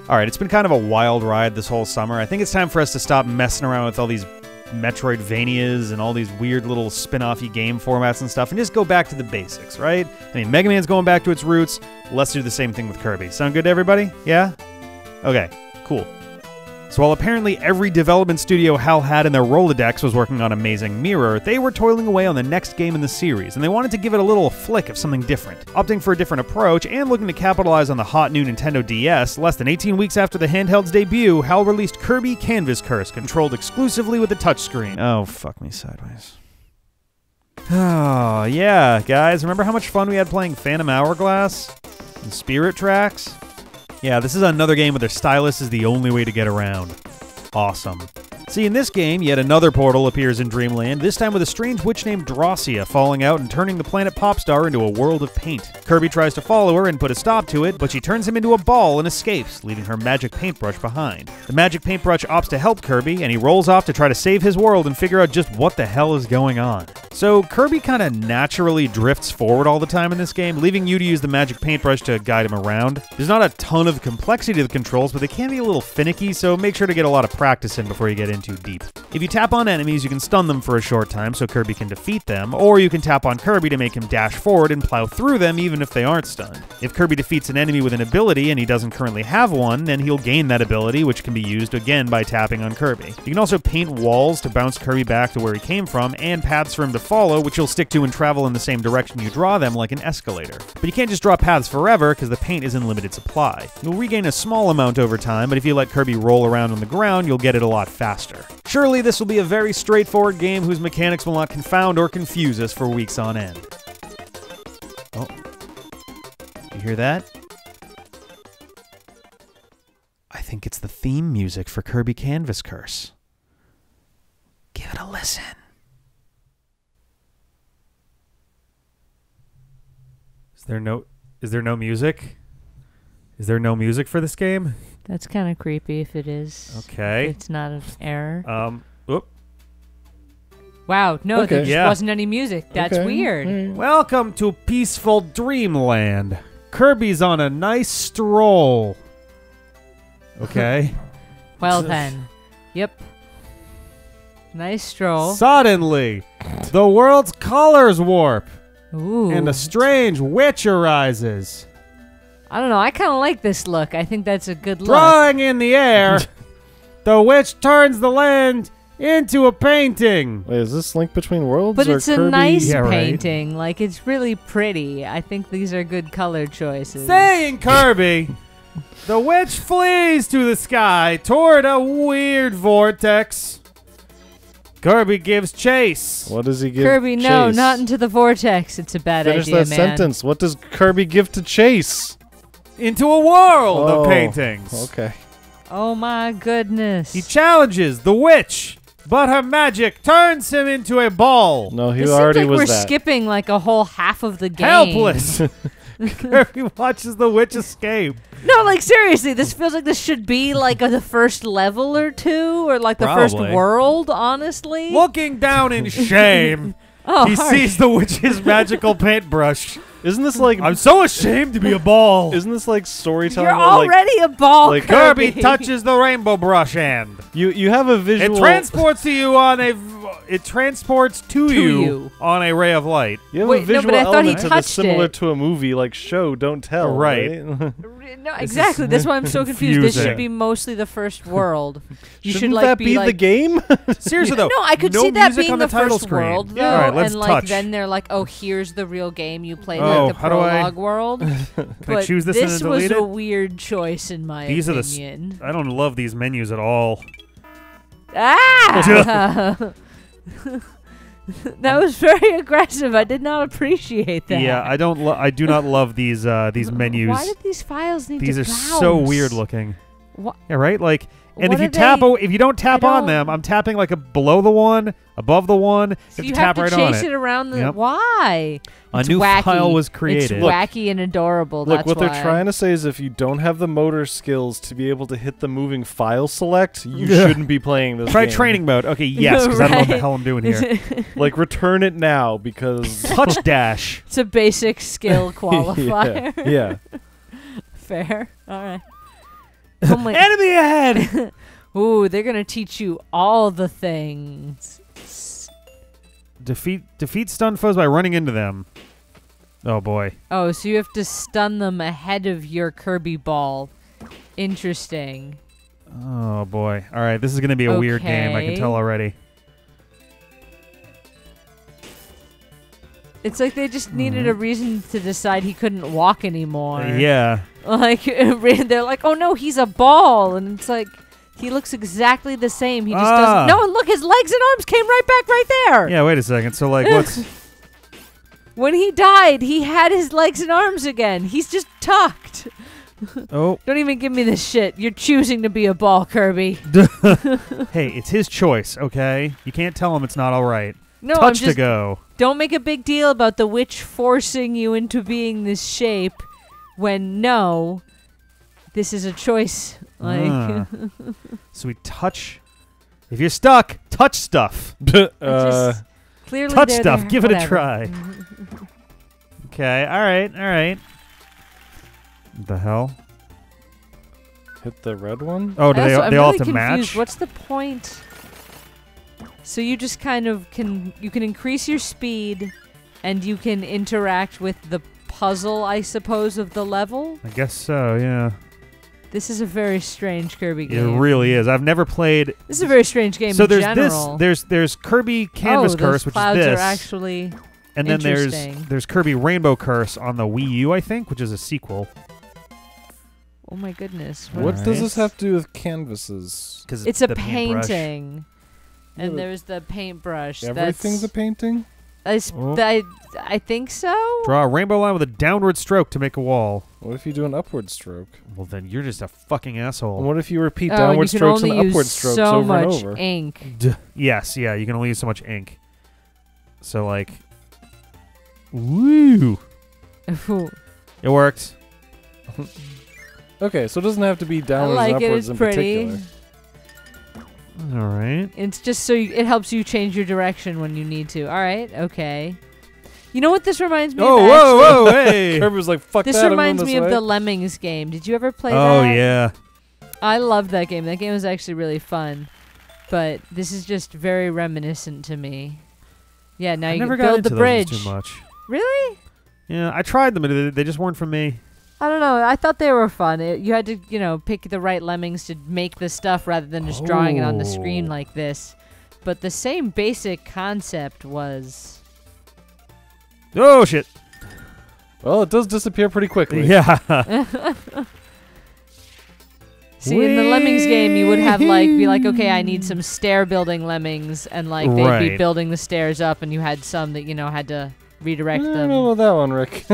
All right, it's been kind of a wild ride this whole summer. I think it's time for us to stop messing around with all these Metroidvanias and all these weird little spin-off-y game formats and stuff and just go back to the basics, right? I mean, Mega Man's going back to its roots. Let's do the same thing with Kirby. Sound good to everybody? Yeah? Okay, cool. So while apparently every development studio HAL had in their Rolodex was working on Amazing Mirror, they were toiling away on the next game in the series, and they wanted to give it a little flick of something different. Opting for a different approach and looking to capitalize on the hot new Nintendo DS, less than 18 weeks after the handheld's debut, HAL released Kirby Canvas Curse, controlled exclusively with a touchscreen. Oh, fuck me sideways. Oh, yeah, guys, remember how much fun we had playing Phantom Hourglass and Spirit Tracks? Yeah, this is another game where their stylus is the only way to get around. Awesome. See, in this game, yet another portal appears in Dreamland, this time with a strange witch named Drawcia falling out and turning the planet Popstar into a world of paint. Kirby tries to follow her and put a stop to it, but she turns him into a ball and escapes, leaving her magic paintbrush behind. The magic paintbrush opts to help Kirby, and he rolls off to try to save his world and figure out just what the hell is going on. So Kirby kind of naturally drifts forward all the time in this game, leaving you to use the magic paintbrush to guide him around. There's not a ton of complexity to the controls, but they can be a little finicky, so make sure to get a lot of practice in before you get in too deep. If you tap on enemies, you can stun them for a short time so Kirby can defeat them, or you can tap on Kirby to make him dash forward and plow through them even if they aren't stunned. If Kirby defeats an enemy with an ability and he doesn't currently have one, then he'll gain that ability, which can be used again by tapping on Kirby. You can also paint walls to bounce Kirby back to where he came from, and paths for him to follow, which you'll stick to and travel in the same direction you draw them like an escalator. But you can't just draw paths forever because the paint is in limited supply. You'll regain a small amount over time, but if you let Kirby roll around on the ground, you'll get it a lot faster. Surely this will be a very straightforward game whose mechanics will not confound or confuse us for weeks on end. Oh. You hear that? I think it's the theme music for Kirby Canvas Curse. Give it a listen. Is there no music? Is there no music for this game? That's kind of creepy if it is. Okay. If it's not an error. Whoop. Wow, no, Okay. there just wasn't any music. That's weird. Welcome to peaceful Dreamland. Kirby's on a nice stroll. Okay. Well then. Yep. Nice stroll. Suddenly, the world's colors warp. Ooh. And a strange witch arises. I don't know. I kind of like this look. I think that's a good look. Drawing in the air, the witch turns the land into a painting. Wait, is this Link Between Worlds? But or it's a Kirby? nice Yeah, right. painting. Like, it's really pretty. I think these are good color choices. Saying Kirby, the witch flees to the sky toward a weird vortex. Kirby gives chase. What does he give Kirby, no, Chase? not into the vortex. It's a bad Finish idea, that man. sentence. What does Kirby give to Chase? Into a world of paintings. Okay. Oh my goodness. He challenges the witch, but her magic turns him into a ball. No, he This already seems like was we're that. skipping like a whole half of the game. Helpless. Kirby watches the witch escape. No, like seriously, this feels like this should be like the first level or two, or like the first Probably. world, honestly. Looking down in shame, Oh, he harsh. sees the witch's magical paintbrush. Isn't this like? I'm so ashamed to be a ball. Isn't this like storytelling? You're where, like, already a ball, like Kirby touches the rainbow brush end. You have a visual. It transports to you on a. It transports to you you. on a ray of light. You have Wait, a no, visual but I thought he element to this touched similar it. to a movie like Show Don't Tell. Right. No, exactly. That's why I'm so confused. This should be mostly the first world. You Shouldn't should like that be like the game? Seriously though, No, I could no see that music being on the title first screen. world, though, All right, let's and like touch. then they're like, "Oh, here's the real game. You play Oh, like the how do I- prologue world." Can I But choose this and this then was delete a it? weird choice in my These are the. opinion. I don't love these menus at all. Ah! That was very aggressive. I did not appreciate that. Yeah, I don't. I do not love these menus. Why did these files need These to are bounce? so weird looking. What? Yeah, right. Like, and What if you are tap, they- if you don't tap I on don't- them, I'm tapping like below the one, above the one. So you you have to have tap to right chase on it around the. Yep. Why? A It's new wacky. file was It's created. wacky and adorable. Look, That's what why. they're trying to say is if you don't have the motor skills to be able to hit the moving file select, you Yeah. shouldn't be playing this Try game. training mode. Okay, yes, because I don't know what the Right. hell I'm doing here. Like, return it now because... Touch dash. It's a basic skill qualifier. yeah. Fair. All right. Oh my. Enemy ahead! Ooh, they're gonna teach you all the things. Defeat stun foes by running into them. Oh boy. Oh, so you have to stun them ahead of your Kirby ball. Interesting. Oh boy. All right, this is gonna be a weird game. I can tell already. It's like they just needed a reason to decide he couldn't walk anymore. Yeah. Like they're like, oh no, he's a ball, and it's like he looks exactly the same. He just doesn't. No, look, his legs and arms came right back right there. Yeah. Wait a second. So like, what's? When he died, he had his legs and arms again. He's just tucked. Oh. Don't even give me this shit. You're choosing to be a ball, Kirby. Hey, it's his choice, okay? You can't tell him it's not all right. No, Touch to go. Don't make a big deal about the witch forcing you into being this shape when no, this is a choice. Like So we touch. If you're stuck, touch stuff. Clearly touch stuff. there. Give it a Whatever. try. Okay. All right. All right. What the hell? Hit the red one? Oh, do they I'm all really have to confused. match? What's the point? So you just kind of can increase your speed, and you can interact with the puzzle, I suppose, of the level. I guess so. Yeah. This is a very strange Kirby It game. really is. I've never played. This is a very strange game. So in there's general. there's Kirby Canvas oh, Curse, those which clouds is this, are actually and then interesting. there's Kirby Rainbow Curse on the Wii U, I think, which is a sequel. Oh my goodness! What Alright. does this have to do with canvases? Because It's a the paintbrush. painting, and Yeah. there's the paintbrush. Everything's a painting? I think so. Draw a rainbow line with a downward stroke to make a wall. What if you do an upward stroke? Well, then you're just a fucking asshole. And what if you repeat Oh, downward you can strokes and only upward use strokes so over and much over? ink. Yes, yeah, you can only use so much ink. So, like... Woo! It worked. Okay, so it doesn't have to be downwards like and it, upwards it's in pretty. particular. All right. It's just so it helps you change your direction when you need to. All right, okay. You know what this reminds me of? Oh, whoa, whoa, hey! Kirby was like, fuck This that, I'm reminds going me this of way. the Lemmings game. Did you ever play Oh, that? yeah. I loved that game. That game was actually really fun. But this is just very reminiscent to me. Yeah, now I you never can got build into the those bridge. too much. Really? Yeah, I tried them, but they just weren't for me. I don't know. I thought they were fun. You had to, pick the right lemmings to make the stuff rather than just drawing it on the screen Oh. like this. But the same basic concept was... Oh, shit. Well, it does disappear pretty quickly. Yeah. See, in the Lemmings game, you would have be like, okay, I need some stair building lemmings, and they'd be Right. building the stairs up, and you had some that had to redirect I don't them. know about that one, Rick.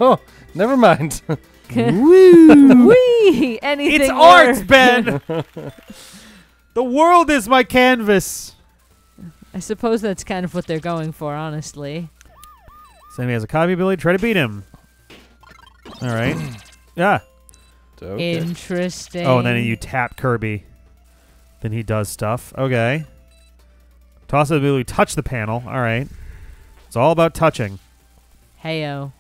Oh, never mind. Woo! Whee! Anything It's more. art, Ben! The world is my canvas! I suppose that's kind of what they're going for, honestly. So he has a copy ability. Try to beat him. All right. Yeah. Okay. Interesting. Oh, and then you tap Kirby. Then he does stuff. Okay. Toss the ability. Touch the panel. All right. It's all about touching. Heyo.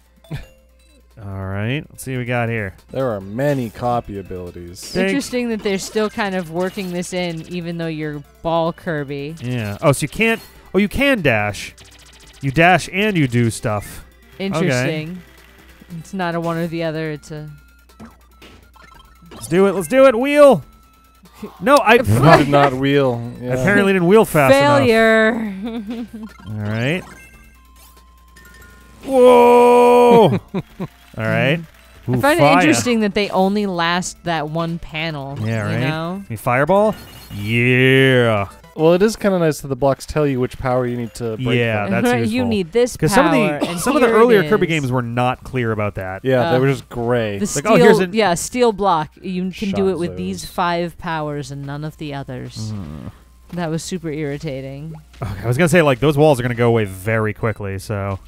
All right. Let's see what we got here. There are many copy abilities. Think- Interesting that they're still kind of working this in, even though you're ball Kirby. Yeah. Oh, so you can't. Oh, you can dash. You dash and you do stuff. Interesting. It's not a one or the other. It's a... Let's do it. Let's do it. Wheel. No, I You did not wheel. Yeah. apparently didn't wheel fast enough. Failure. All right. Whoa! All right. Ooh, I find fire. it interesting that they only last that one panel. Yeah, right. You know? You fireball? Yeah. Well, it is kind of nice that the blocks tell you which power you need to break. Yeah, from. that's You useful. need this power. Because some of the and here earlier it Kirby is. games were not clear about that. Yeah, they were just gray. The Like, steel, oh, here's an- steel block. You can do it with Shot these those. 5 powers and none of the others. That was super irritating. Okay, I was gonna say those walls are gonna go away very quickly. So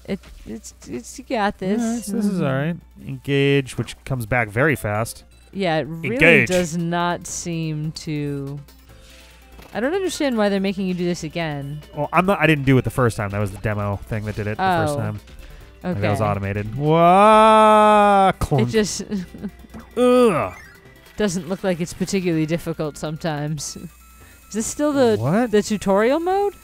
It's you got this. yeah, this is all right. Engage, which comes back very fast. Yeah, it really Engage. does not seem to. I don't understand why they're making you do this again. Well, I didn't do it the first time. That was the demo thing that did it the first Oh, time. Like, Okay. that was automated. Wah! It Clunk. just. Ugh. Doesn't look like it's particularly difficult sometimes. Is this still the What? the tutorial mode?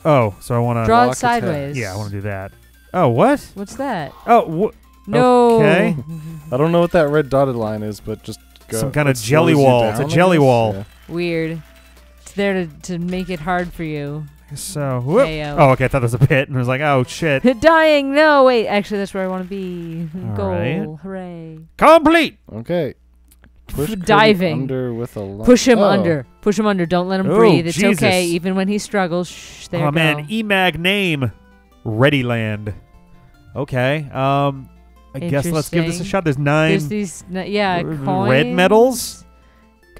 Oh, so I want to Draw it Lock attack. sideways. Yeah, I want to do that. Oh, what? What's that? Oh, No. Okay. I don't know what that red dotted line is, but just go. Some kind of it jelly slows you wall. down, It's a I jelly guess? wall. Yeah. Weird. It's there to make it hard for you. So, whoop. Heyo. Oh, okay. I thought there was a pit, and I was like, oh shit. Dying. No, wait. Actually, that's where I want to be. All Goal. right. Hooray. Complete. Okay. Push Kirby Diving. under with a line. Push him Oh. under. Push him under. Don't let him Oh, breathe. It's Jesus. okay. Even when he struggles. Shh. There Oh you man, go. EMAG name, Readyland. Okay. I guess let's give this a Interesting. shot. There's 9 There's these. Yeah, coins. red medals.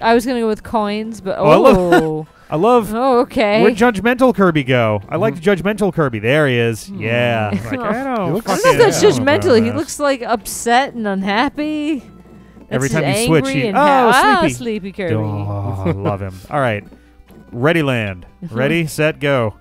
I was gonna go with coins, but Oh, I love- I love. oh, okay. Where'd Judgmental Kirby go? I like Judgmental Kirby. There he is. Yeah. Hmm. Like, I He don't. looks- I don't know if fucking that's know judgmental. about He this. looks like upset and unhappy. Every That's time you angry switch, he- and oh, sleepy. sleepy Kirby. Oh, I love him. All right. Readyland. Ready, set, go.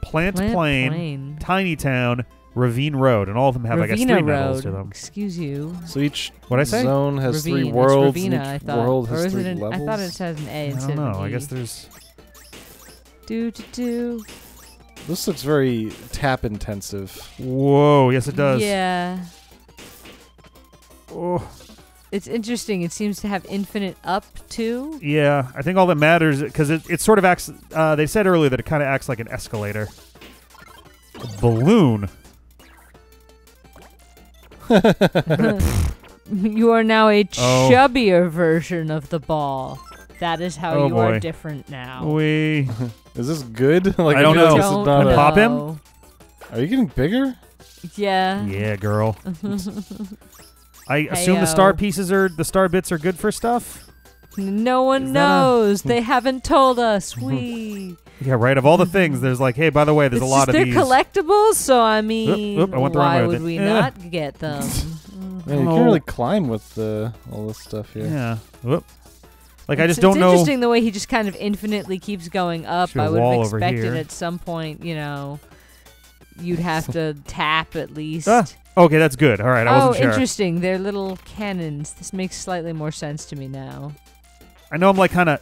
Plant Plain, Tiny Town, Ravine Road, and all of them have, I guess, 3 Ravina medals to Road. them. Excuse you. So each What'd I say? zone has 3 Ravine. worlds. It's and Ravina, I each thought. world Or has is 3 it an, levels. I thought it has an A I instead don't of know. an I E. guess there's. Do. This looks very tap intensive. Whoa! Yes, it does. Yeah. Oh, It's interesting. It seems to have infinite up, too. yeah. I think all that matters because it sort of acts. They said earlier that it kind of acts like an escalator. A balloon. You are now a Oh. chubbier version of the ball. That is how Oh, you are boy. different now. We. Is this good? Like I don't feel know. like this is Don't not know. a- Pop him? know. Are you getting bigger? Yeah. Yeah, girl. I assume the star pieces the star bits are good for stuff. No one Is that a- knows. They haven't told us. We. Yeah, right. Of all the things, there's like, hey, by the way, there's It's a lot just of they're these. collectibles, so I mean, I went the wrong why way with would it. we Eh. not get them? Man, you Oh. can't really climb with all this stuff here. Yeah. Whoop. Like I It's- just don't it's know. interesting the way he just kind of infinitely keeps going up. Shoot a I would wall have over expected here. at some point, you'd have to tap at least. Ah, okay, that's good. All right, I Oh, wasn't sure. interesting. They're little cannons. This makes slightly more sense to me now. I know I'm like kind of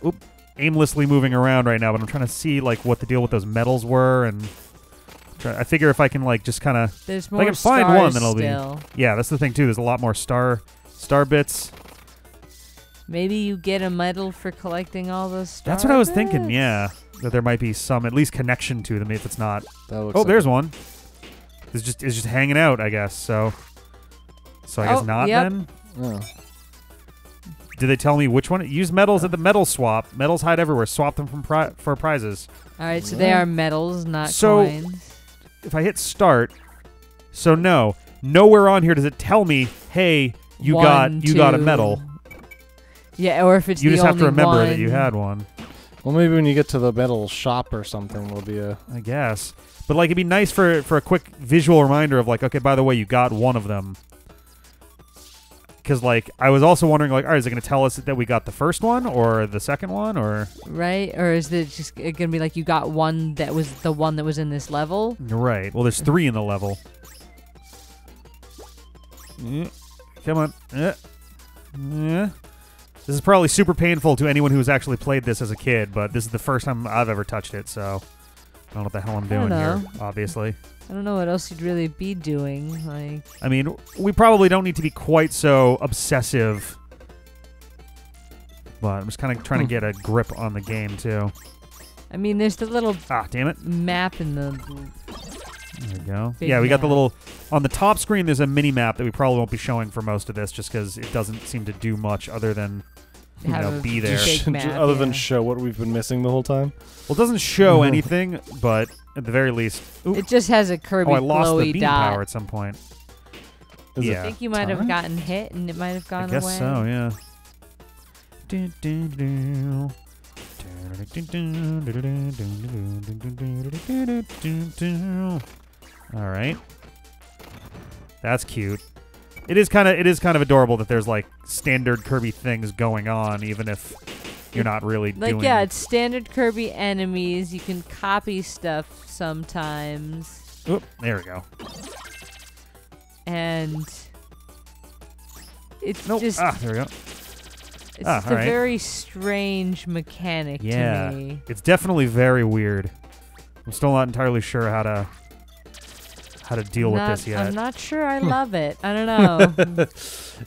aimlessly moving around right now, but I'm trying to see like what the deal with those medals were, and I figure if I can like just kind of There's if more I can find stars one, then I'll still. be. Yeah, that's the thing too. There's a lot more star bits. Maybe you get a medal for collecting all those stars. That's what I was thinking. Yeah, that there might be some at least connection to them if it's not. That looks Oh, like there's one. It's just hanging out, I guess. So I guess Oh, not yep. then. Oh. Did they tell me which one? Use medals at the medal swap. Medals hide everywhere. Swap them for prizes. All right, so they are medals, not So- coins. If I hit start, so no, nowhere on here does it tell me, hey, you got a 2. medal. Yeah, or if it's You the just have to only remember one. that you had one. Well, maybe when you get to the metal shop or something, there'll be a. I guess, but like it'd be nice for a quick visual reminder of like, okay, by the way, you got one of them. Because like I was also wondering, like, all right, is it going to tell us that we got the first one or the second one or? Right? Or is it just going to be like you got one that was the one that was in this level? Right. Well, there's 3 in the level. Come on. Yeah. This is probably super painful to anyone who's actually played this as a kid, but this is the first time I've ever touched it, so I don't know what the hell I'm doing here, know. obviously. I don't know what else you'd really be doing. Like, I mean, we probably don't need to be quite so obsessive, but I'm just kind of trying to get a grip on the game, too. I mean, there's the little Ah, damn it. map in the. There we go. Big Yeah, we got the map. little... On the top screen, there's a mini-map that we probably won't be showing for most of this, just because it doesn't seem to do much other than, have a be there. big map, other than yeah. show what we've been missing the whole time. Well, it doesn't show anything, but at the very least... Oop. It just has a Kirby Oh, I lost glowy the beam dot. power at some point. Is Yeah. I think you might have time? gotten hit and it might have gone I guess away. so, yeah. All right. That's cute. It is kind of adorable that there's like standard Kirby things going on, even if you're not really Like, doing. yeah, it's standard Kirby enemies. You can copy stuff sometimes. Oop, there we go. And It's Nope. just There we go. it's just a all right. very strange mechanic Yeah. to me. It's definitely very weird. I'm still not entirely sure how to deal with this yet. I'm not sure I love it. I don't know.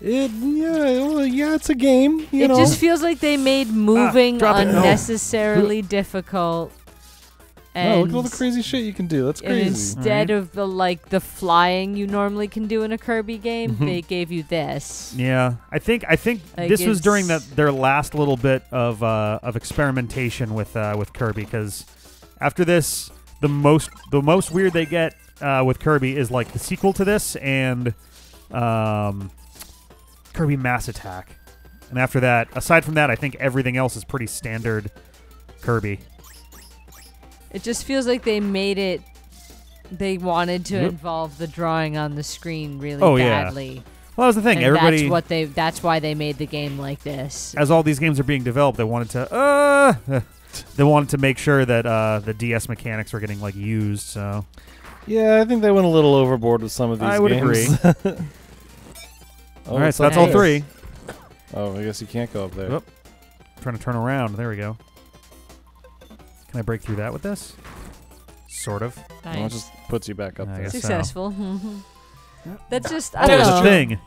It's a game. You It know. just feels like they made moving drop it. No. unnecessarily difficult. Oh, look And, at all the crazy shit you can do. That's and crazy. instead of the flying you normally can do in a Kirby game, they gave you this. Yeah, I think Like, this was during it's- their last little bit of experimentation with Kirby, because after this, the most weird they get with Kirby is like the sequel to this and Kirby Mass Attack, and after that, aside from that, I think everything else is pretty standard Kirby. It just feels like they made it. They wanted to Yep. involve the drawing on the screen really Oh, yeah. badly. Well, that was the thing. And Everybody, that's why they made the game like this. as all these games are being developed, they wanted to make sure that the DS mechanics were getting like used. So Yeah, I think they went a little overboard with some of these I would games. agree. All right, so that's all nice. 3. Oh, I guess you can't go up there. Oop. Trying to turn around. There we go. Can I break through that with this? Sort of. Well, it Nice. just puts you back up I there. guess so. Successful. Mhm. That's just I Oh, don't there's know. a thing.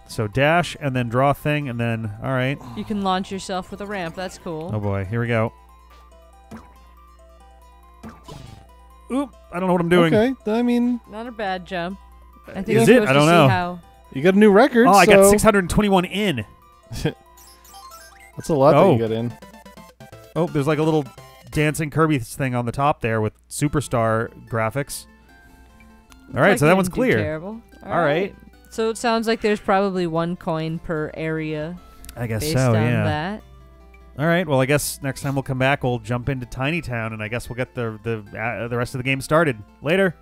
So dash and then draw thing and then all right. You can launch yourself with a ramp. That's cool. Oh boy, here we go. Oop! I don't know what I'm doing. Okay, I mean, Not a bad jump. I think Is you're it? supposed I don't to know. see how. you got a new record. Oh, I got so 621 in. That's a lot that Oh. you got in. Oh, there's like a little dancing Kirby thing on the top there with superstar graphics. All right, Like so that you one's didn't do clear. Terrible. All right. So it sounds like there's probably 1 coin per area I guess based so, on yeah. that. All right. Well, I guess next time we'll come back, we'll jump into Tiny Town, and I guess we'll get the rest of the game started. Later.